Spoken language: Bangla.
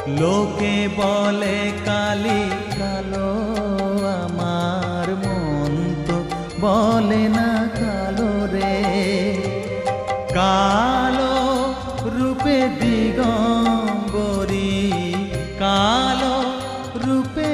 লোকে বলে কালি কালো, আমার মন তো বলে না কালো রে। কালো রূপে দিগম্বরী, কালো রূপে